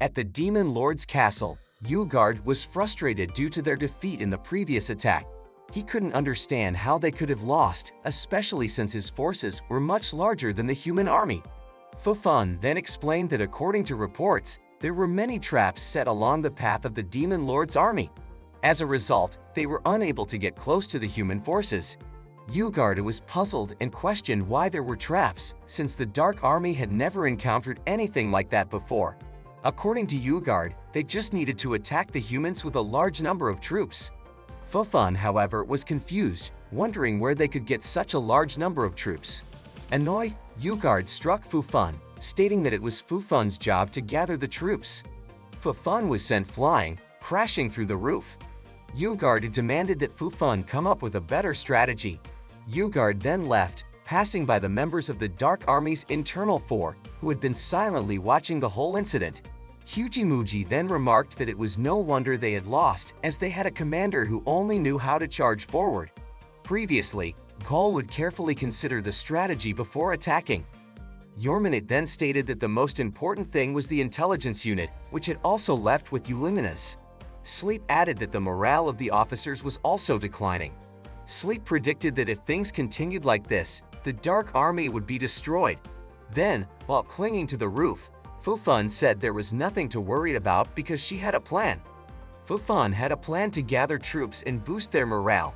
At the Demon Lord's castle, Ugard was frustrated due to their defeat in the previous attack. He couldn't understand how they could have lost, especially since his forces were much larger than the human army. Fufun then explained that according to reports, there were many traps set along the path of the Demon Lord's army. As a result, they were unable to get close to the human forces. Ugard was puzzled and questioned why there were traps, since the Dark Army had never encountered anything like that before. According to Ugard, they just needed to attack the humans with a large number of troops. Fufun, however, was confused, wondering where they could get such a large number of troops. Annoyed, Ugard struck Fufun, stating that it was Fufun's job to gather the troops. Fufun was sent flying, crashing through the roof. Ugard demanded that Fufun come up with a better strategy. Ugard then left, passing by the members of the Dark Army's internal four, who had been silently watching the whole incident. Hujimuji then remarked that it was no wonder they had lost, as they had a commander who only knew how to charge forward. Previously, Gall would carefully consider the strategy before attacking. Yorminit then stated that the most important thing was the intelligence unit, which had also left with Uliminas. Sleep added that the morale of the officers was also declining. Sleep predicted that if things continued like this, the Dark Army would be destroyed. Then, while clinging to the roof, Fufun said there was nothing to worry about because she had a plan. Fufun had a plan to gather troops and boost their morale.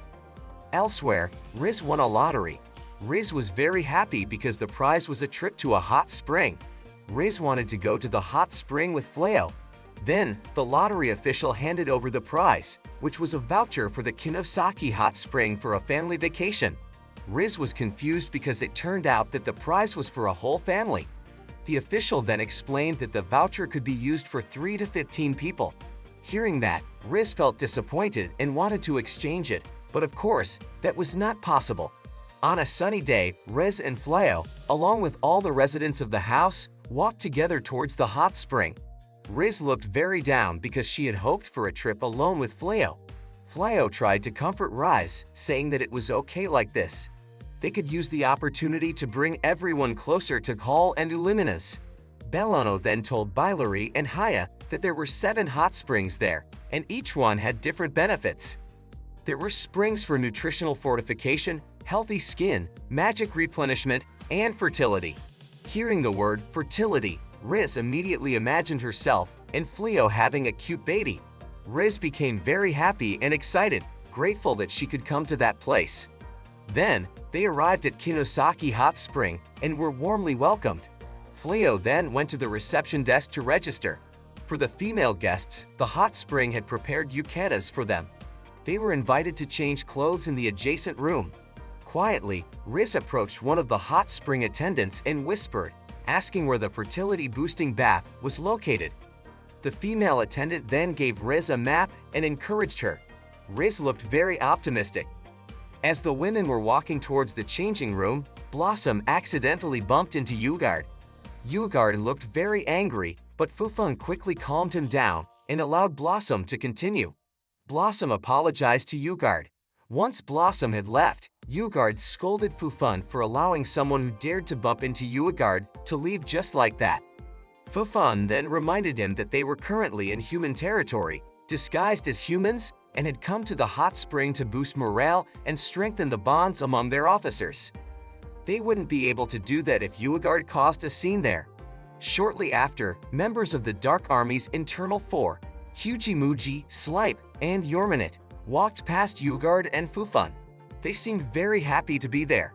Elsewhere, Riz won a lottery. Riz was very happy because the prize was a trip to a hot spring. Riz wanted to go to the hot spring with Fleo. Then, the lottery official handed over the prize, which was a voucher for the Kinosaki hot spring for a family vacation. Riz was confused because it turned out that the prize was for a whole family. The official then explained that the voucher could be used for 3 to 15 people. Hearing that, Riz felt disappointed and wanted to exchange it, but of course, that was not possible. On a sunny day, Riz and Fleo, along with all the residents of the house, walked together towards the hot spring. Riz looked very down because she had hoped for a trip alone with Fleo. Fleo tried to comfort Riz, saying that it was okay like this. They could use the opportunity to bring everyone closer to Gall and Uliminas. Belano then told Bylary and Haya that there were 7 hot springs there, and each one had different benefits. There were springs for nutritional fortification, healthy skin, magic replenishment, and fertility. Hearing the word fertility, Riz immediately imagined herself and Fleo having a cute baby. Riz became very happy and excited, grateful that she could come to that place. Then, they arrived at Kinosaki Hot Spring and were warmly welcomed. Fleo then went to the reception desk to register. For the female guests, the hot spring had prepared yuketas for them. They were invited to change clothes in the adjacent room. Quietly, Riz approached one of the hot spring attendants and whispered, asking where the fertility-boosting bath was located. The female attendant then gave Riz a map and encouraged her. Riz looked very optimistic. As the women were walking towards the changing room, Blossom accidentally bumped into Ugard. Ugard looked very angry, but Fufun quickly calmed him down and allowed Blossom to continue. Blossom apologized to Ugard. Once Blossom had left, Ugard scolded Fufun for allowing someone who dared to bump into Ugard to leave just like that. Fufun then reminded him that they were currently in human territory, disguised as humans, and had come to the hot spring to boost morale and strengthen the bonds among their officers. They wouldn't be able to do that if Ugard caused a scene there. Shortly after, members of the Dark Army's internal four, Hujimuji, Slipe, and Yorminit, walked past Ugard and Fufun. They seemed very happy to be there.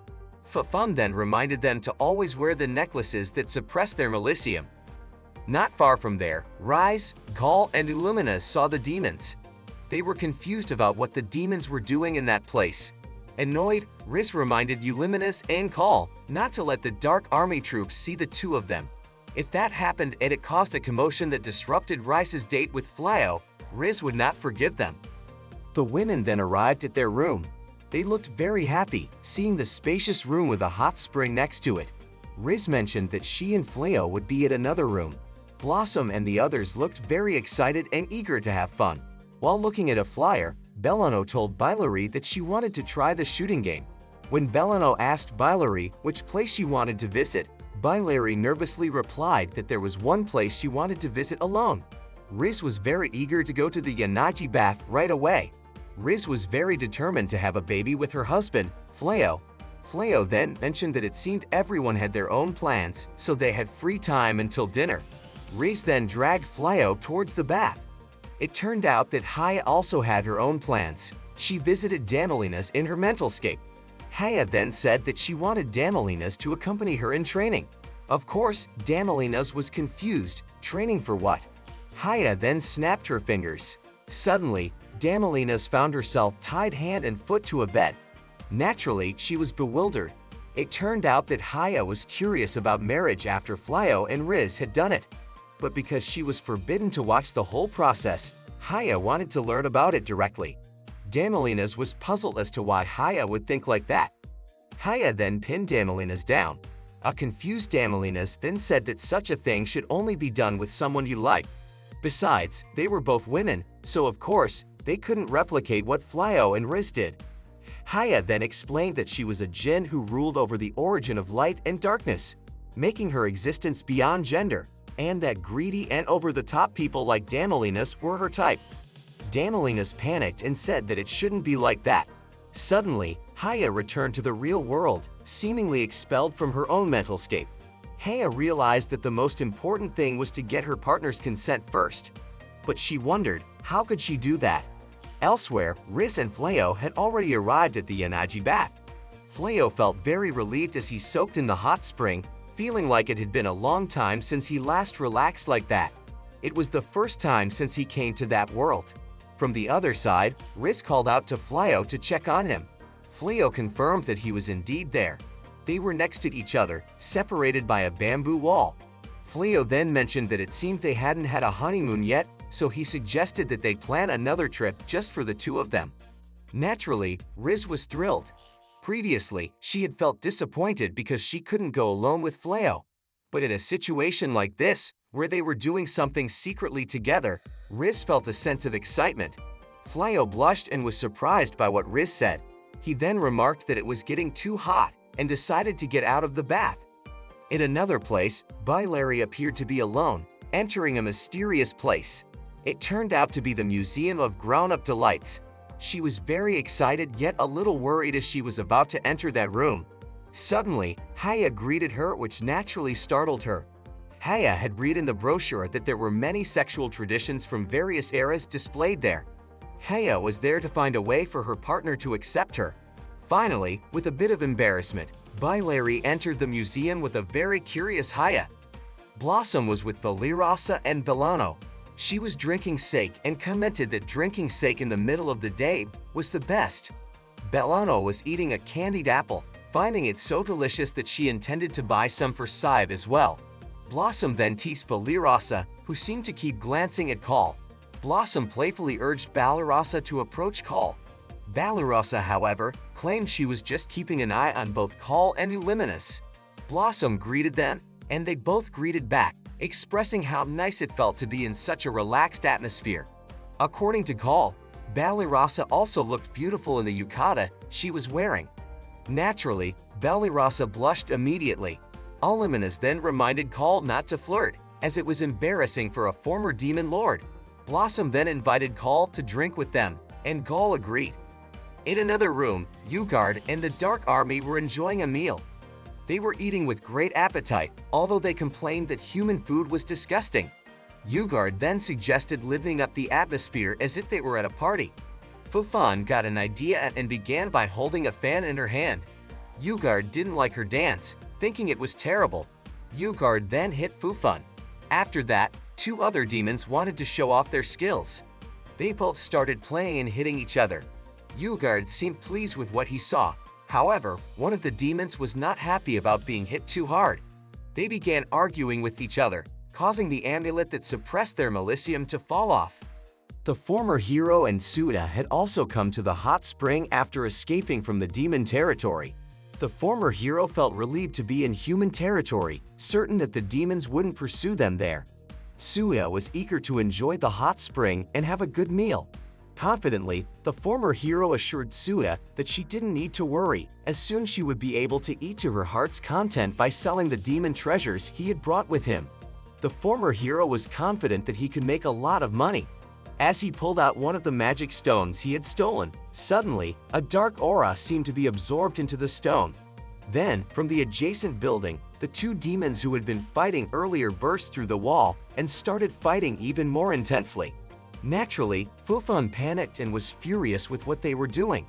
Fufun then reminded them to always wear the necklaces that suppress their milicium. Not far from there, Riz, Gall, and Uliminas saw the demons. They were confused about what the demons were doing in that place. Annoyed, Riz reminded Uliminas and Gall not to let the Dark Army troops see the two of them. If that happened and it caused a commotion that disrupted Riz's date with Fleo, Riz would not forgive them. The women then arrived at their room. They looked very happy, seeing the spacious room with a hot spring next to it. Riz mentioned that she and Fleo would be at another room. Blossom and the others looked very excited and eager to have fun. While looking at a flyer, Belano told Bylary that she wanted to try the shooting game. When Belano asked Bylary which place she wanted to visit, Larry nervously replied that there was one place she wanted to visit alone. Riz was very eager to go to the Yanaji bath right away. Riz was very determined to have a baby with her husband, Fleo. Fleo then mentioned that it seemed everyone had their own plans, so they had free time until dinner. Riz then dragged Fleo towards the bath. It turned out that Haya also had her own plans. She visited Damalinas in her mental scape. Haya then said that she wanted Damalinas to accompany her in training. Of course, Damalinas was confused. Training for what? Haya then snapped her fingers. Suddenly, Damalinas found herself tied hand and foot to a bed. Naturally, she was bewildered. It turned out that Haya was curious about marriage after Fleo and Riz had done it. But because she was forbidden to watch the whole process, Haya wanted to learn about it directly. Damalinas was puzzled as to why Haya would think like that. Haya then pinned Damalinas down. A confused Damalinas then said that such a thing should only be done with someone you like. Besides, they were both women, so of course, they couldn't replicate what Fleo and Riz did. Haya then explained that she was a jinn who ruled over the origin of light and darkness, making her existence beyond gender, and that greedy and over-the-top people like Damalinas were her type. Damalinas panicked and said that it shouldn't be like that. Suddenly, Haya returned to the real world, seemingly expelled from her own mental scape. Haya realized that the most important thing was to get her partner's consent first. But she wondered, how could she do that? Elsewhere, Riz and Fleo had already arrived at the Yanaji bath. Fleo felt very relieved as he soaked in the hot spring, feeling like it had been a long time since he last relaxed like that. It was the first time since he came to that world. From the other side, Riz called out to Fleo to check on him. Fleo confirmed that he was indeed there. They were next to each other, separated by a bamboo wall. Fleo then mentioned that it seemed they hadn't had a honeymoon yet, so he suggested that they plan another trip just for the two of them. Naturally, Riz was thrilled. Previously, she had felt disappointed because she couldn't go alone with Fleo. But in a situation like this, where they were doing something secretly together, Riz felt a sense of excitement. Fleo blushed and was surprised by what Riz said. He then remarked that it was getting too hot and decided to get out of the bath. In another place, Larry appeared to be alone, entering a mysterious place. It turned out to be the Museum of Grown-Up Delights. She was very excited yet a little worried as she was about to enter that room. Suddenly, Haya greeted her, which naturally startled her. Haya had read in the brochure that there were many sexual traditions from various eras displayed there. Haya was there to find a way for her partner to accept her. Finally, with a bit of embarrassment, Larry entered the museum with a very curious Haya. Blossom was with Belirasa and Belano. She was drinking sake and commented that drinking sake in the middle of the day was the best. Belano was eating a candied apple, finding it so delicious that she intended to buy some for Saib as well. Blossom then teased Belirasa, who seemed to keep glancing at Call. Blossom playfully urged Belirasa to approach Call. Belirasa, however, claimed she was just keeping an eye on both Call and Illuminus. Blossom greeted them, and they both greeted back, expressing how nice it felt to be in such a relaxed atmosphere. According to Call, Belirasa also looked beautiful in the yukata she was wearing. Naturally, Belirasa blushed immediately. Illuminus then reminded Call not to flirt, as it was embarrassing for a former demon lord. Blossom then invited Call to drink with them, and Call agreed. In another room, Ugard and the Dark Army were enjoying a meal. They were eating with great appetite, although they complained that human food was disgusting. Ugard then suggested living up the atmosphere as if they were at a party. Fufan got an idea and began by holding a fan in her hand. Ugard didn't like her dance, thinking it was terrible. Ugard then hit Fufan. After that, two other demons wanted to show off their skills. They both started playing and hitting each other. Ugard seemed pleased with what he saw. However, one of the demons was not happy about being hit too hard. They began arguing with each other, causing the amulet that suppressed their Melicium to fall off. The former hero and Suda had also come to the hot spring after escaping from the demon territory. The former hero felt relieved to be in human territory, certain that the demons wouldn't pursue them there. Suya was eager to enjoy the hot spring and have a good meal. Confidently, the former hero assured Suda that she didn't need to worry, as soon she would be able to eat to her heart's content by selling the demon treasures he had brought with him. The former hero was confident that he could make a lot of money. As he pulled out one of the magic stones he had stolen, suddenly, a dark aura seemed to be absorbed into the stone. Then, from the adjacent building, the two demons who had been fighting earlier burst through the wall and started fighting even more intensely. Naturally, Fufun panicked and was furious with what they were doing.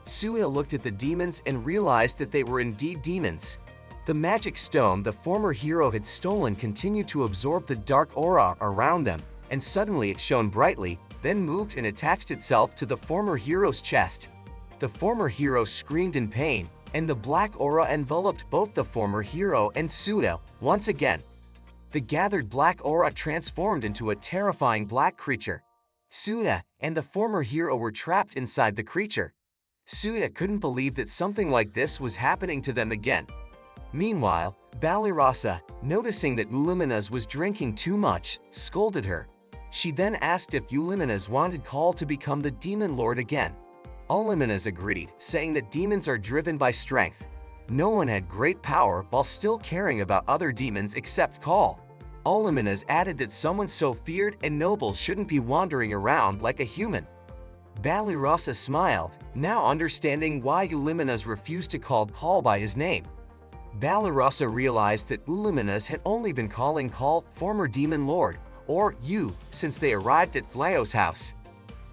Suya looked at the demons and realized that they were indeed demons. The magic stone the former hero had stolen continued to absorb the dark aura around them, and suddenly it shone brightly, then moved and attached itself to the former hero's chest. The former hero screamed in pain, and the black aura enveloped both the former hero and Suda once again. The gathered black aura transformed into a terrifying black creature. Suda and the former hero were trapped inside the creature. Suda couldn't believe that something like this was happening to them again. Meanwhile, Balirasa, noticing that Uliminas was drinking too much, scolded her. She then asked if Uliminas wanted Kal to become the demon lord again. Uliminas agreed, saying that demons are driven by strength. No one had great power while still caring about other demons except Kal. Uliminas added that someone so feared and noble shouldn't be wandering around like a human. Balirasa smiled, now understanding why Uliminas refused to call Kal by his name. Balirasa realized that Uliminas had only been calling Kal former demon lord, or you, since they arrived at Flao's house.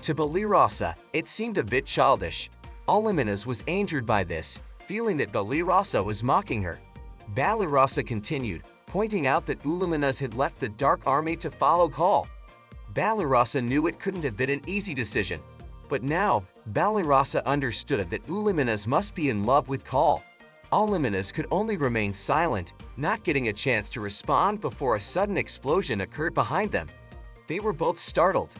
To Balirasa, it seemed a bit childish. Uliminas was angered by this, feeling that Balirasa was mocking her. Balirasa continued, pointing out that Uliminas had left the Dark Army to follow Kal. Balirasa knew it couldn't have been an easy decision. But now, Balirasa understood that Uliminas must be in love with Kal. Uliminas could only remain silent, not getting a chance to respond before a sudden explosion occurred behind them. They were both startled.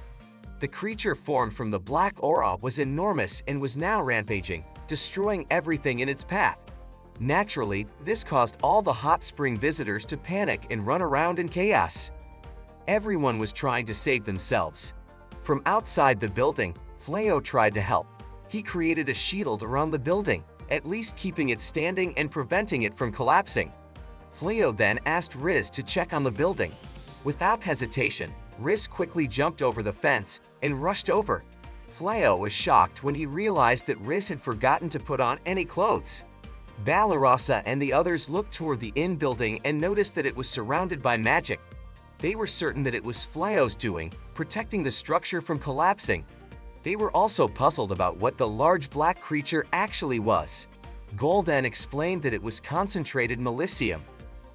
The creature formed from the black aura was enormous and was now rampaging, destroying everything in its path. Naturally, this caused all the hot spring visitors to panic and run around in chaos. Everyone was trying to save themselves. From outside the building, Flao tried to help. He created a shield around the building, at least keeping it standing and preventing it from collapsing. Flao then asked Riz to check on the building. Without hesitation, Riz quickly jumped over the fence and rushed over. Flao was shocked when he realized that Riz had forgotten to put on any clothes. Balirasa and the others looked toward the inn building and noticed that it was surrounded by magic. They were certain that it was Flao's doing, protecting the structure from collapsing. They were also puzzled about what the large black creature actually was. Gol then explained that it was concentrated Melicium.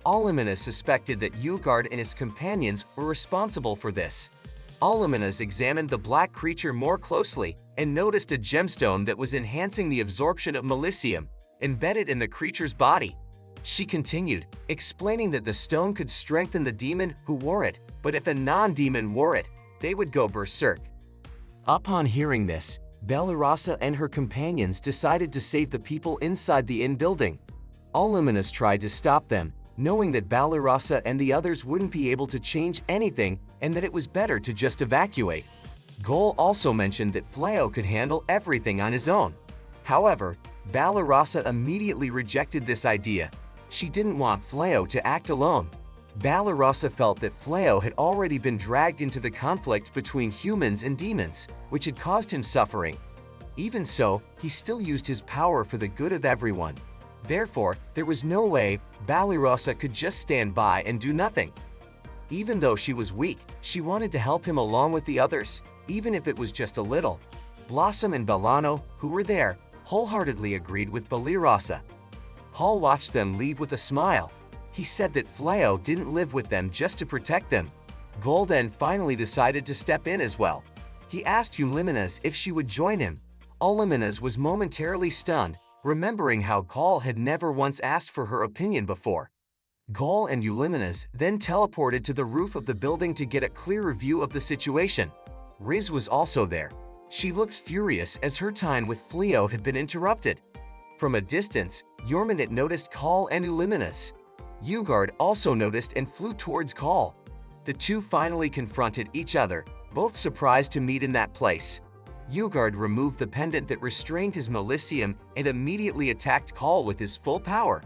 Uliminas suspected that Ugard and his companions were responsible for this. Uliminas examined the black creature more closely and noticed a gemstone that was enhancing the absorption of Melicium, embedded in the creature's body. She continued, explaining that the stone could strengthen the demon who wore it, but if a non-demon wore it, they would go berserk. Upon hearing this, Balirasa and her companions decided to save the people inside the inn building. Uliminas tried to stop them, knowing that Balirasa and the others wouldn't be able to change anything and that it was better to just evacuate. Gol also mentioned that Flao could handle everything on his own. However, Balirasa immediately rejected this idea. She didn't want Flao to act alone. Balirasa felt that Flao had already been dragged into the conflict between humans and demons, which had caused him suffering. Even so, he still used his power for the good of everyone. Therefore, there was no way Balirasa could just stand by and do nothing. Even though she was weak, she wanted to help him along with the others, even if it was just a little. Blossom and Balano, who were there, wholeheartedly agreed with Balirasa. Hall watched them leave with a smile. He said that Flao didn't live with them just to protect them. Gol then finally decided to step in as well. He asked Uliminas if she would join him. Uliminas was momentarily stunned, remembering how Gol had never once asked for her opinion before. Gol and Uliminas then teleported to the roof of the building to get a clearer view of the situation. Riz was also there. She looked furious as her time with Flao had been interrupted. From a distance, Yormanit noticed Kal and Uliminas. Ugard also noticed and flew towards Kal. The two finally confronted each other, both surprised to meet in that place. Ugard removed the pendant that restrained his Milicium and immediately attacked Kouho with his full power.